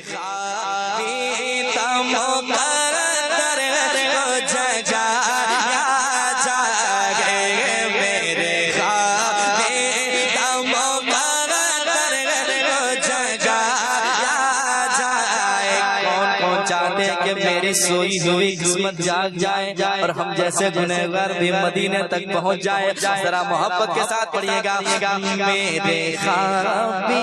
خوابی تم مقدر کو جگایا جائے میرے خوابی تم مقدر کو جگایا جائے کون کون چاہتے ہیں کہ میری سوئی ہوئی قسمت جاگ جائے اور ہم جیسے گنہگار بھی مدینے تک پہنچ جائے ذرا محبت کے ساتھ پڑھیے گا میرے خوابی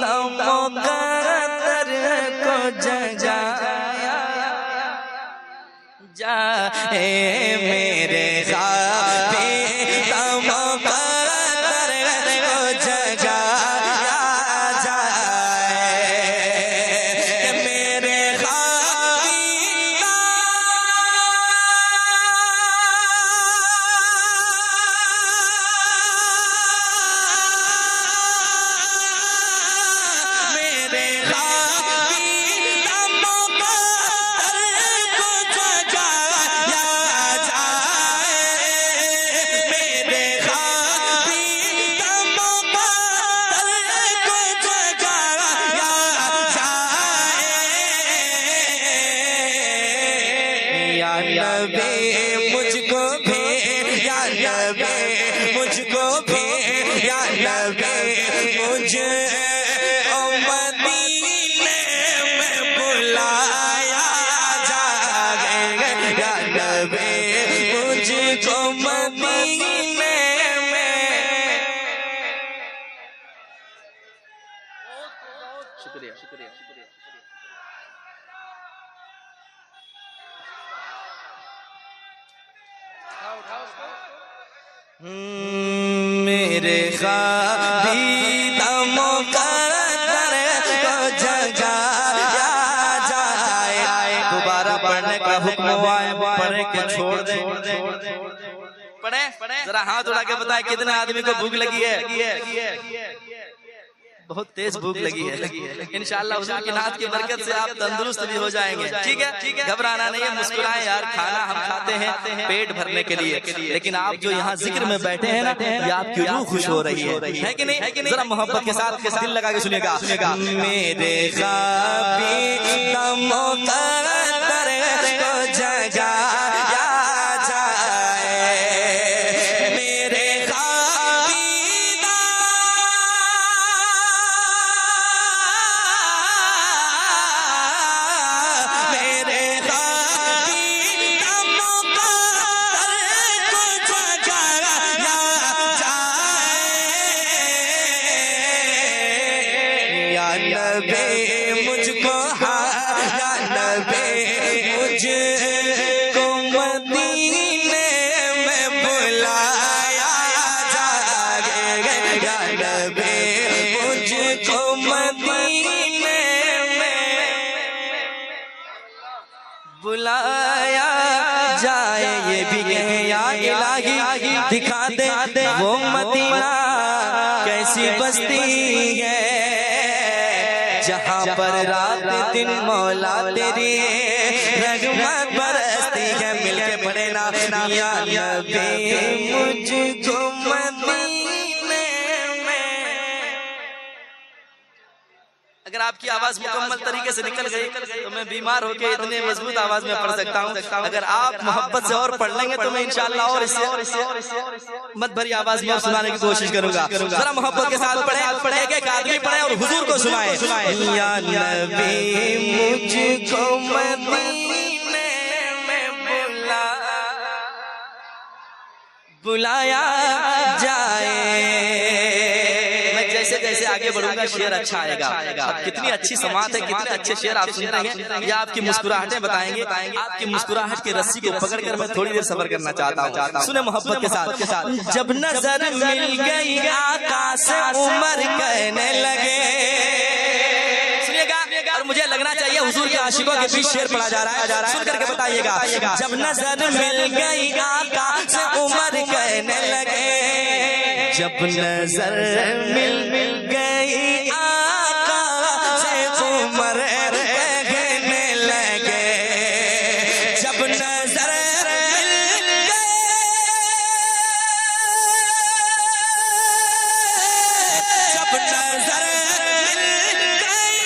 تم مقدر کو جگایا جائے میرے خوابی تم مقدر کو جگایا جائے میرے نبی مجھ کو بھی یا نبی مجھ کو بھی یا نبی مجھے مدینے میں بلایا جائے یا نبی مجھ کو مدینے میں شکریہ شکریہ شکریہ میرے خوابی تم مقدر کو جگایا جائے دوبارہ پڑھنے کا حکم ہوا ہے پڑھے کہ چھوڑ دیں پڑھیں ذرا ہاتھ اٹھا کے بتائیں کتنے آدمی کو بھوک لگی ہے بہت تیز بھوک لگی ہے انشاءاللہ حضور کی نعت کی برکت سے آپ تندرست بھی ہو جائیں گے ٹھیک ہے گھبرانا نہیں ہے مسکرائیں یار کھانا ہم کھاتے ہیں پیٹ بھرنے کے لیے لیکن آپ جو یہاں ذکر میں بیٹھے ہیں نا یہ آپ کی روح خوش ہو رہی ہے کہ نہیں ذرا محبت کے ساتھ دل لگا کے سنیے گا میرے خوابی تم مقدر کو جگایا نبی مجھ کو یا نبی مجھ کو مدینے میں بلایا جائے یا نبی مجھ کو مدینے میں بلایا جائے یہ بھی کہیں یا الہی دکھا دے وہ مدینہ کیسی بستی ہے جہاں پر رات دن مولا تیری رحمت برستی ہے مل کے پڑھے نا یا نبی مجھ کو مدینے میں اگر آپ کی آواز مکمل طریقے سے نکل گئی تو میں بیمار ہو کے اتنے مضبوط آواز میں پڑھ سکتا ہوں اگر آپ محبت سے اور پڑھ لیں گے تو میں انشاءاللہ اور اس سے مت بھری آواز میں سنانے کی کوشش کروں گا ذرا محبت کے ساتھ پڑھیں ایک آدمی پڑھیں اور حضور کو سنائیں یا نبی مجھ کو مدینے میں بلایا جائے جیسے جیسے آگے بڑھوں گا شعر اچھا آئے گا کتنی اچھی سماعت ہے کتنے اچھے شعر آپ سن رہے ہیں یا آپ کی مسکراہٹیں بتائیں گے آپ کی مسکراہٹ کی رسی کو پکڑ کر میں تھوڑی دیر صبر کرنا چاہتا ہوں سنیں محبت کے ساتھ جب نظر مل گئی آقا سے عمر کہنے لگے سنیے گا اور مجھے لگنا چاہیے حضور کے عاشقوں کے بیچ شعر پڑھا جا رہا ہے سن کر کے بتائیے گا جب نظر مل گئی آقا سے عمر کہنے لگے جب نظر مل گئی آقا سے عمر کہنے لگے جب نظر مل گئی جب نظر مل گئی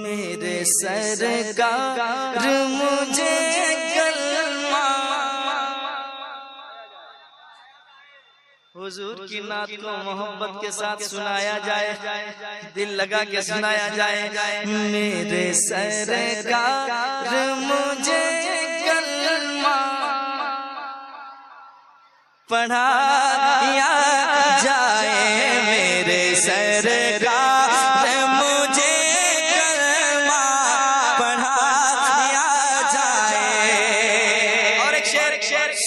میرے سرکار مجھے کلمہ حضور کی نعت کو محبت کے ساتھ سنایا جائے، دل لگا کے سنایا جائے. میرے سرکار مجھے کلمہ پڑھایا جائے، میرے سرکار مجھے کلمہ پڑھایا جائے. اور ایک شعر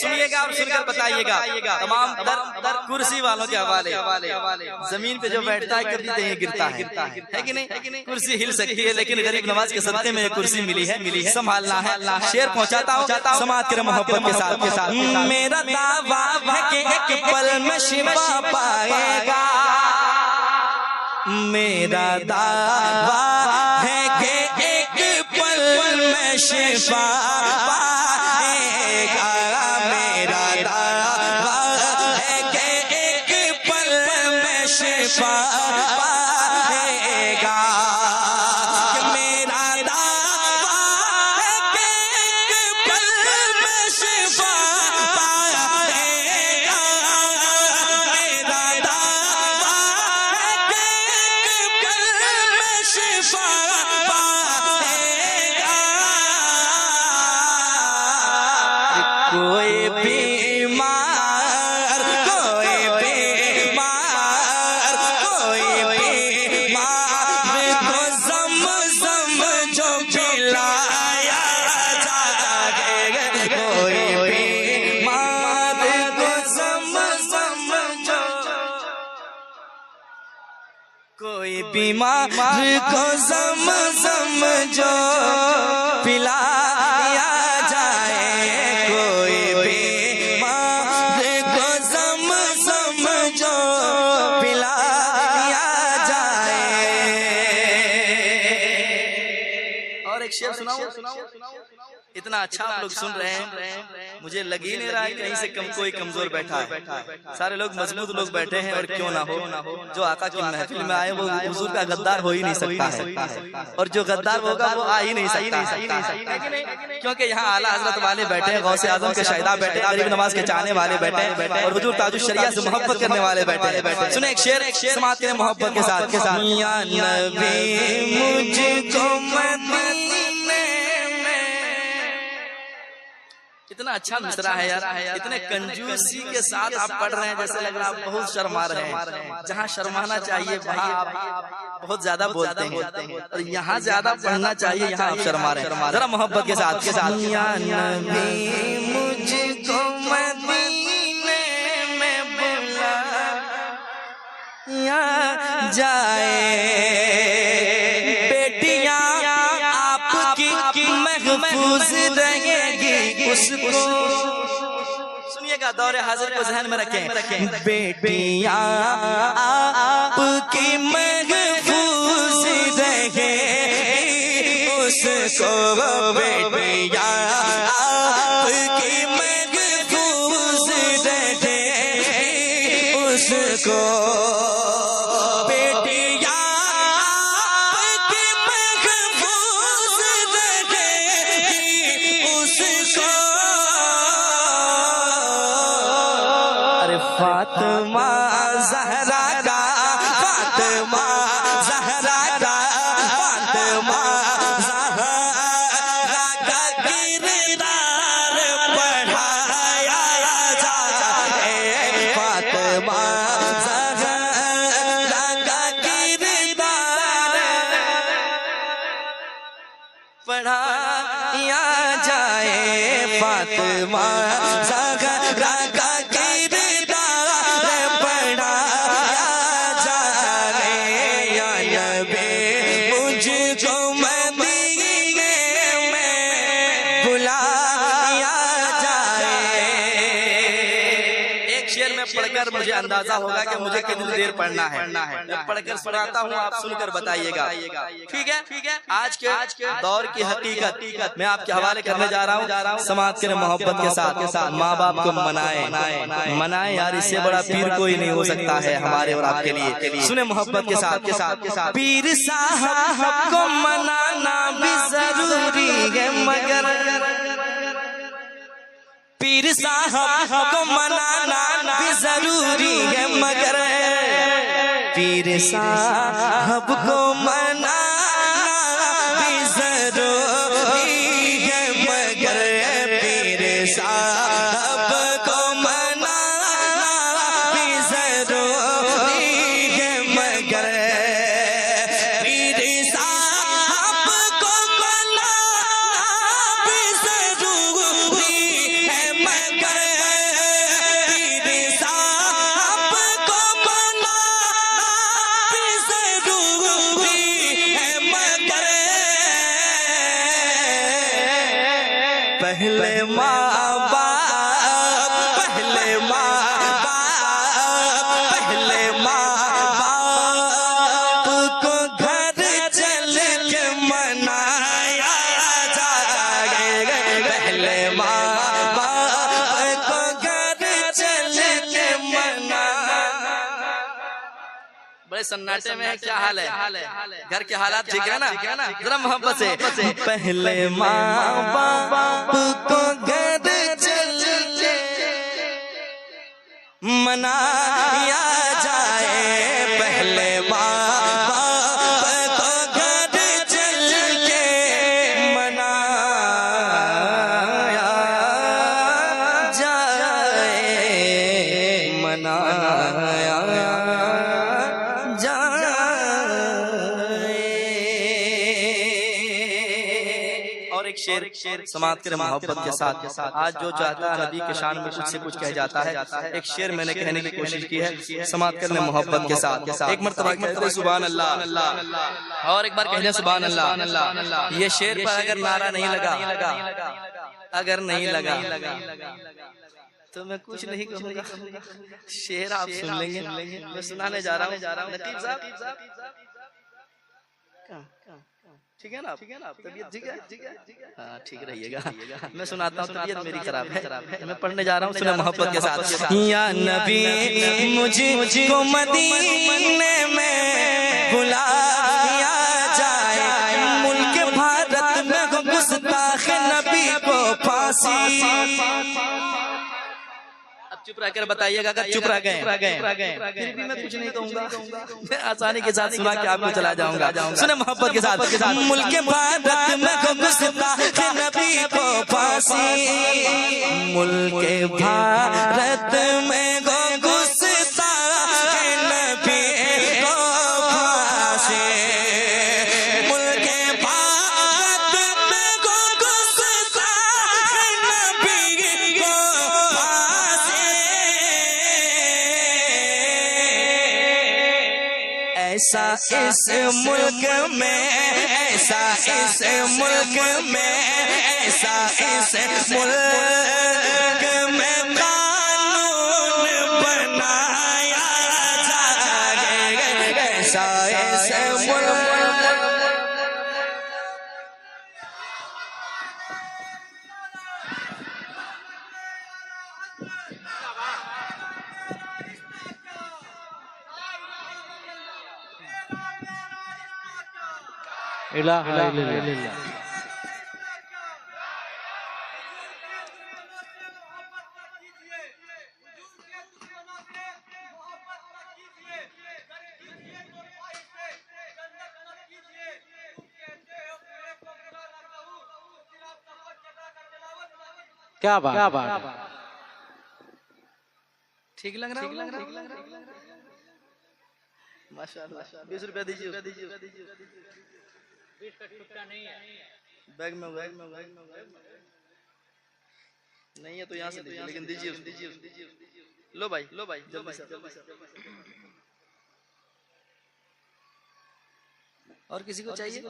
سنیے گا اور سن کر بتائیے گا. تمام در کرسی والوں کے حوالے. زمین پہ جو بیٹھتا ہے کبھی کہیں گرتا ہے کہ نہیں؟ کرسی ہل سکتی ہے لیکن غریب نواز کے صدقے میں یہ کرسی ملی ہے، سنبھالنا ہے. شعر پہنچاتا ہوں سماعت کریں محبت کے ساتھ. میرا دعویٰ ہے کہ ایک پل میں شفا پائے گا، میرا دعویٰ ہے کہ ایک پل میں شفا پائے گا، میرا دعویٰ ہے کہ ایک پل میں شفا پائے گا. میرا دعویٰ ہے کہ ایک پل میں شفا پائے گا، میرا دعویٰ ہے کہ ایک پل میں شفا پائے گا. کوئی بیمار کوئی بیمار کوئی بیمار کو زمزم جو پلایا جائے گا، کوئی بیمار کو زمزم جو کوئی بیمار کو زمزم جو پلایا جائے، کوئی بیمار کو زمزم جو پلایا جائے. اور ایک شعر سناؤ. اتنا اچھا آپ لوگ سن رہے ہیں، مجھے لگ ہی نہیں رہا ہے کہیں سے کوئی کمزور بیٹھا ہے. سارے لوگ مضبوط لوگ بیٹھے ہیں، اور کیوں نہ ہو. جو آقا کی محفل میں آئے وہ حضور کا غدار ہو ہی نہیں سکتا ہے، اور جو غدار ہوگا وہ آ ہی نہیں سکتا ہے. کیونکہ یہاں اعلیٰ حضرت والے بیٹھے ہیں، غوث اعظم کے شہداء بیٹھے ہیں، غریب نواز کے چاہنے والے بیٹھے ہیں، اور حضور تاج الشریعہ سے محبت کرنے والے بیٹھے ہیں. سنیں ایک شعر سماعت کریں محبت کے ساتھ. یا نبی مجھ کو مدینے میں. اتنا اچھا مصرع ہے یار، اتنے کنجوسی کے ساتھ آپ پڑھ رہے ہیں جیسے لگ رہا ہے آپ بہت شرما رہے ہیں. جہاں شرمانا چاہیے وہاں آپ بہت زیادہ بولتے ہیں، اور یہاں زیادہ پڑھنا چاہیے یہاں آپ شرما رہے ہیں. ذرا محبت کے ساتھ. یا نبی مجھ کو مدینے میں بلایا جائے، بیٹیاں آپ کی محفوظ رہے گی اس کو. سنیے گا، دور حاضر کو ذہن میں رکھیں. بیٹیاں آپ کی محفوظ رہے اس کو، بیٹیاں آپ کی محفوظ رہے اس کو، بیٹیاں آپ کی محفوظ رہے اس کو. ارے فاطمہ زہرا کا، فاطمہ زہرا کا، فاطمہ زہرا کا کردار پڑھایا جائے، فاطمہ زہرا کا کردار پڑھایا جائے، فاطمہ زہرا کا کردار پڑھایا جائے. یا نبی مجھ کو مدینے میں بلایا جائے. ایک شعر میں پڑھ کر مجھے اندازہ ہوگا کہ مجھے کتنی دیر پڑھنا ہے. میں پڑھ کر سناتا ہوں, آپ سن کر بتائیے گا. ٹھیک ہے. آج کے دور کی حقیقت میں آپ کے حوالے کرنے جا رہا ہوں. سماعت کریں محبت کے ساتھ. ماں باپ کو منائیں یار, اس سے بڑا پیر کوئی نہیں ہو سکتا ہے ہمارے اور آپ کے لیے. سنیں محبت کے ساتھ. پیر صاحب کو منانا بھی ضروری ہے مگر پیر صاحب کو منانا بھی ضروری ہے مگر پیر صاحب کو منانا بھی ضروری ہے مگر پیر صاحب کو منانا بھی ضروری ہے مگر پیر صاحب کو منانا بھی ضروری ہے مگر پیر صاحب کو منانا بھی ضروری ہے مگر پہلے ماں باپ کو گھر چل کے منایا جائے گا. پہلے ماں باپ کو گھر چل کے منایا. بڑے سناٹے میں ہے, کیا حال ہے؟ گھر کے حالات ٹھیک ہے نا؟ ذرا محبت سے. پہلے ماں باپ کو گھر چل کے منایا جائے. پہلے ماں باپ کو گھر چل کے منایا جائے. منایا جائے. اور ایک شعر سماعت کریں محبت کے ساتھ. آج جو چاہتا ہے نبی کے شان میں کچھ سے کچھ کہہ جاتا ہے. ایک شعر میں نے کہنے کی کوشش کی ہے, سماعت کریں محبت کے ساتھ. ایک مرتبہ کہتے سبحان اللہ, اور ایک بار کہتے سبحان اللہ. یہ شعر پر اگر نعرہ نہیں لگا تو میں کچھ نہیں کہوں گا. شعر آپ سن لیں گے. میں سنانے جا رہا ہوں. نقیب صاحب ٹھیک ہے نا؟ طبیعت ٹھیک ہے؟ ہاں ٹھک رہیے گا. میں سناتا ہوں, طبیعت میری خراب ہے. میں پڑھنے جا رہا ہوں, سنیں محبت کے ساتھ. یا نبی مجھ کو مدینے میں بلایا جائے. ملک بھارت میں گستاخ نبی کو پھانسی. چپ رہ کر بتائیے گا, اگر چپ رہ گئے پھر بھی میں کچھ نہیں کہوں گا. میں آسانی کے ساتھ سنا کے آپ کو چلا جاؤں گا. سنیں محبت کے ساتھ. ملک بھارت میں گستاخ نبی کو پھانسی. ملک بھارت میں گستاخ نبی کو پھانسی. ملک بھارت میں گستاخ نبی کو ایسا اس ملک میں, ایسا اس ملک میں, ایسا اس ملک میں قانون بنایا جائے گا. ایسا اس ملک الہ الا اللہ. کیا بات ٹھیک لگ رہا ہے؟ ماشاءاللہ. 20 روپے دیجیے. بیگ میں نہیں ہے تو یہاں سے دیجیے, لیکن دیجیے. لو بھائی جلدی سے. اور کسی کو چاہیے؟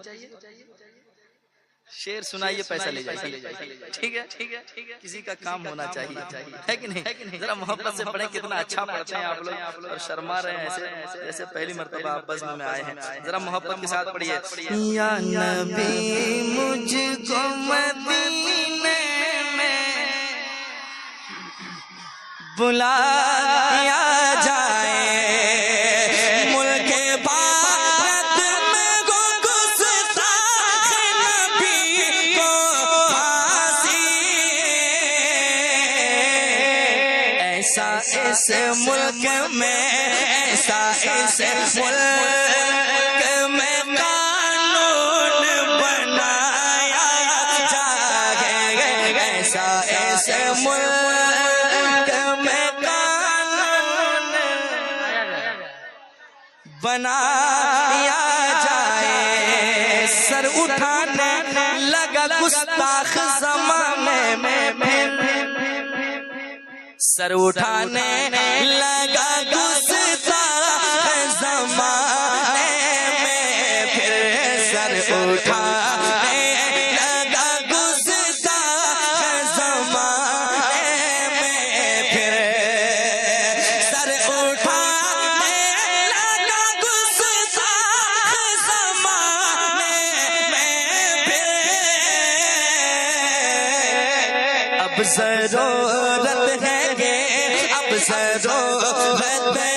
شعر سنائیے پیسہ لے جائیے، ٹھیک ہے، کسی کا کام ہونا چاہیے، ہے کہ نہیں؟ ذرا محبت سے پڑھیں، کتنا اچھا پڑھتے ہیں آپ لوگ اور شرما رہے ہیں ایسے جیسے پہلی مرتبہ آپ بزم میں آئے ہیں۔ ذرا محبت کے ساتھ پڑھیے۔ یا نبی مجھ کو مدینے میں بلایا جائے، اس ملک میں ایسا اس ملک میں قانون بنایا جائے، ایسا اس ملک میں قانون بنایا جائے۔ سر اٹھانے لگا گستاخ زمانے میں، سر اٹھانے لگا گستاخ زمانے میں، پھر سر اٹھانے لگا گستاخ زمانے میں، پھر سر اٹھانے لگا گستاخ زمانے میں، پھر اب ضرورت ہے، اب ضرورت ہے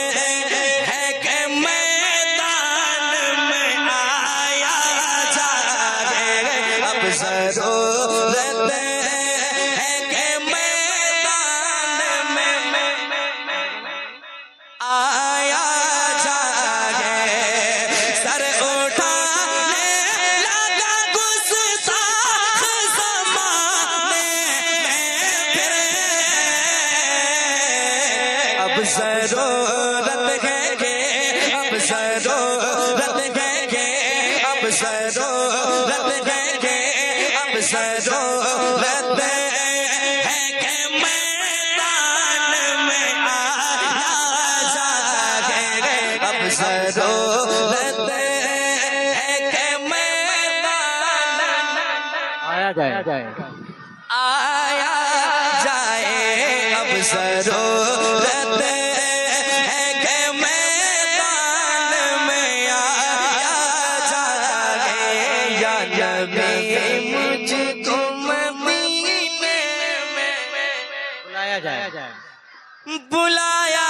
کہ میدان میں آیا جائے، اب ضرورت ہے کہ میدان میں آیا جائے۔ سر اٹھانے لگا گستاخ زمانے میں، پھر اب ضرورت ہے کہ اب ضرورت ہے کہ اب ضرورت ہے کہ اب ضرورت ہے کہ میدان میں آیا جائے، اب ضرورت ہے کہ میدان آیا جائے، آیا جائے، اب ضرورت ہے کہ میدان میں آیا جائے۔ یا نبی مجھ کو مدینے میں بلایا جائے، بلایا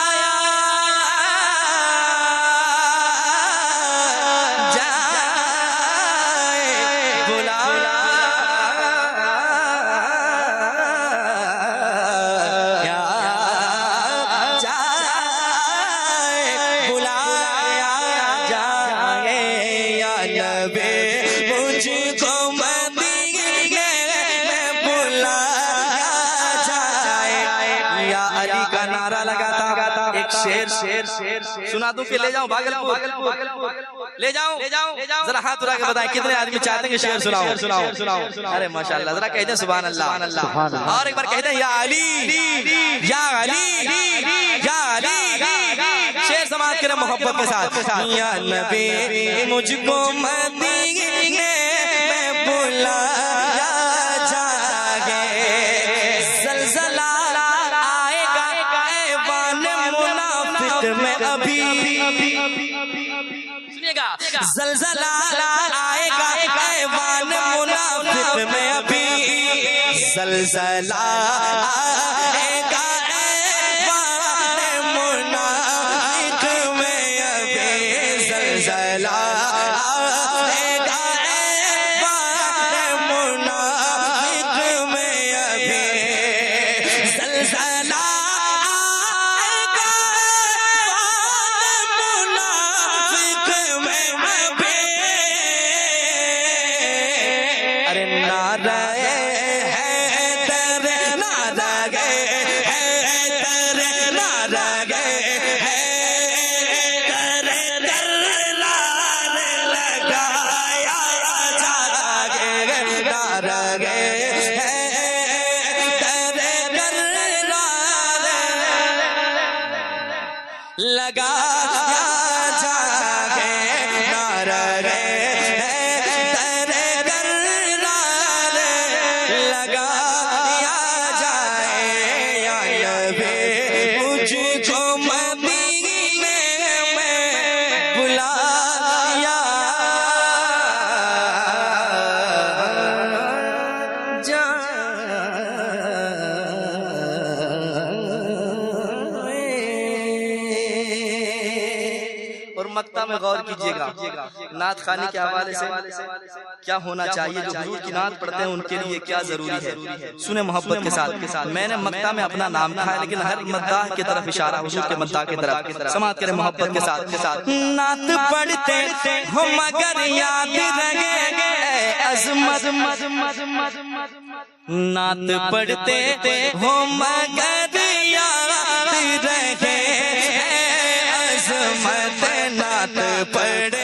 سنا دوں کہ لے جاؤں بھاگلپور لے جاؤں؟ ذرا ہاتھ اٹھا کے بتائیں کتنے آدمی چاہتے ہیں کہ شعر سناؤ؟ ارے ماشاءاللہ، ذرا کہتے ہیں سبحان اللہ، اور ایک بار کہتے ہیں یا علی یا علی یا علی، شعر سماعت کریں محبت کے ساتھ۔ یا نبی مجھ کو مدینے میں بلایا جائے، زلزلہ آئے گا ایوان منافق میں ابھی، سنیے گا، زلزلہ آئے گا ایوان منافق میں ابھی، زلزلہ آئے گا ایوان منافق میں ابھی، زلزلہ آئے گا ایوان منافق میں ابھی، زلزلہ آئے گا ایوان منافق میں ابھی۔ ارے نعرہ لگایا جائے، مقطع میں غور کیجئے گا نعت خوانی کے حوالے سے کیا ہونا چاہیے، جو حضور کی نعت پڑھتے ہیں ان کے لیے کیا ضروری ہے۔ سنیں محبت کے ساتھ، میں نے مقطع میں اپنا نام کہا ہے لیکن ہر مداح کی طرف اشارہ حضور کے مداح کی طرف، سماعت کریں محبت کے ساتھ۔ نعت پڑھتے ہو مگر یاد رہے گے عظمت، نعت پڑھتے ہو مگر یاد رہے عظمت، نعت پڑھ